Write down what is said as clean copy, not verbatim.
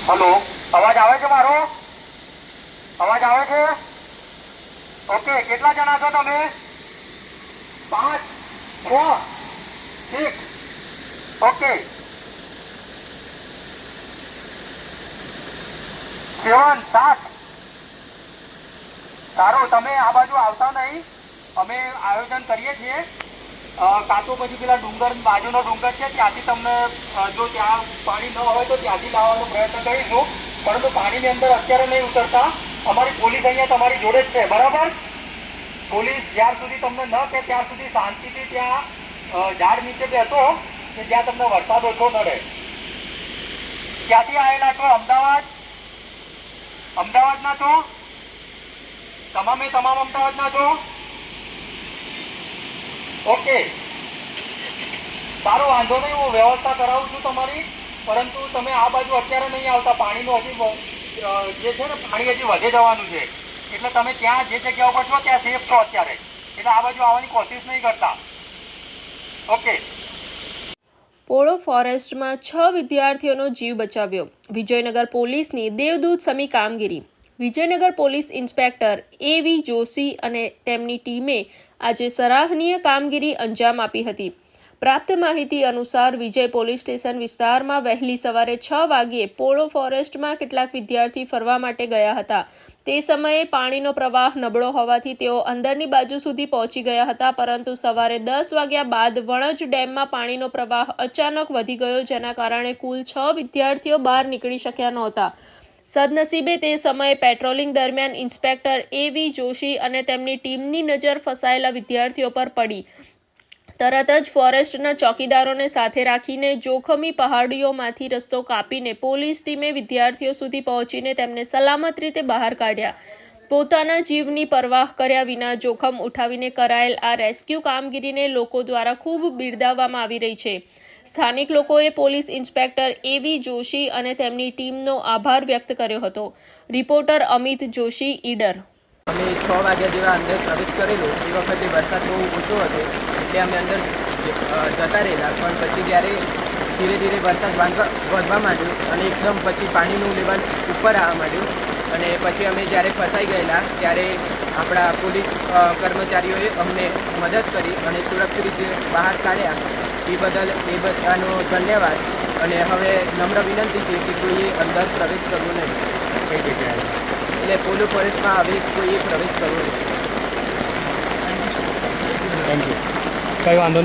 Hello, अवाज आवे छे मारो? अवाज आवे छे? ओके, કેટલા જણા છો તમે? 5 6 6 ઓકે 7 7 સારું, તમે આ બાજુ આવતા નહીં. અમે આયોજન કરીએ છીએ. કાં તો પછી પેલા ડુંગર બાજુનો ડુંગર છે ત્યાંથી તમને જો ત્યાં પાણી ન હોય તો ત્યાંથી લાવવાનો પ્રયત્ન કરીશું, પરંતુ પાણીની અંદર અત્યારે નહીં ઉતરતા. અમારી પોલીસ અહીંયા તમારી જોડે જ છે, બરાબર? પોલીસ જ્યાર સુધી તમને ન કહે ત્યાર સુધી શાંતિથી ત્યાં ઝાડ નીચે બેસો કે જ્યાં તમને વરસાદ ઓછો નડે. ક્યાંથી આવેલા છો? અમદાવાદ? અમદાવાદના છો? તમામે તમામ અમદાવાદના છો? ઓકે, સારો, વાંધો નહીં, હું વ્યવસ્થા કરાવું છું તમારી. પરંતુ તમે આ બાજુ અત્યારે નહીં આવતા. પાણીનું હજી જે છે ને, પાણી હજી વધે જવાનું છે. એટલે તમે ત્યાં જે જગ્યા ઉપર છો ત્યાં સેફ છો અત્યારે. એટલે આ બાજુ આવવાની કોશિશ નહીં કરતા. ઓકે. પોળો ફોરેસ્ટમાં 6 વિદ્યાર્થીઓનો જીવ બચાવ્યો. વિજયનગર પોલીસની દેવદૂત સમી કામગીરી. Vijaynagar police inspector A.V. Joshi અને તેમની ટીમે આજે સરાહનીય કામગીરી અંજામ આપી હતી. પ્રાપ્ત માહિતી અનુસાર વિજય પોલીસ સ્ટેશન વિસ્તારમાં વહેલી સવારે 6 વાગ્યે પોળો ફોરેસ્ટમાં કેટલાક વિદ્યાર્થી ફરવા માટે ગયા હતા. તે સમયે પાણીનો પ્રવાહ નબળો હોવાથી તેઓ અંદરની બાજુ સુધી પહોંચી ગયા હતા, પરંતુ સવારે 10 વાગ્યા બાદ વણજ ડેમમાં પાણીનો પ્રવાહ અચાનક વધી ગયો, જેના કારણે કુલ 6 વિદ્યાર્થીઓ બહાર નીકળી શક્યા નહોતા. સદનસીબે તે સમયે પેટ્રોલિંગ દરમિયાન ઇન્સ્પેક્ટર A.V. જોશી અને તેમની ટીમની નજર ફસાયેલા વિદ્યાર્થીઓ પર પડી. તરત જ ફોરેસ્ટના ચોકીદારોને સાથે રાખીને જોખમી પહાડીઓમાંથી રસ્તો કાપીને પોલીસ ટીમે વિદ્યાર્થીઓ સુધી પહોંચીને તેમને સલામત રીતે બહાર કાઢ્યા. પોતાના જીવની પરવાહ કર્યા વિના જોખમ ઉઠાવીને કરાયેલ આ રેસ્ક્યુ કામગીરીને લોકો દ્વારા ખૂબ બિરદાવવામાં આવી રહી છે. સ્થાનિક લોકોએ પોલીસ ઇન્સ્પેક્ટર A.V. જોશી અને તેમની ટીમનો આભાર વ્યક્ત કર્યો હતો. રિપોર્ટર અમિત જોશી, ઈડર. અમે 6 વાગ્યા જેવા અંદર પ્રવેશ કરેલો. એ વખતે વરસાદ બહુ ઓછો હતો એટલે અમે અંદર જતા રહેલા. પણ પછી જ્યારે ધીરે ધીરે વરસાદ વધવા માંડ્યો અને એકદમ પછી પાણીનું લેવલ ઉપર આવવા માંડ્યું અને પછી અમે જ્યારે ફસાઈ ગયેલા ત્યારે આપણા પોલીસ કર્મચારીઓએ અમને મદદ કરી અને સુરક્ષિત રીતે બહાર કાઢ્યા. એ બદલ એ બધાનો ધન્યવાદ. અને હવે નમ્ર વિનંતી છે કે કોઈએ અંદર પ્રવેશ કરવો નહીં. કઈ જગ્યાએ એટલે પોલો ફોરેસ્ટમાં હવે કોઈએ પ્રવેશ કરવો નહીં. Thank you. કંઈ વાંધો નહીં.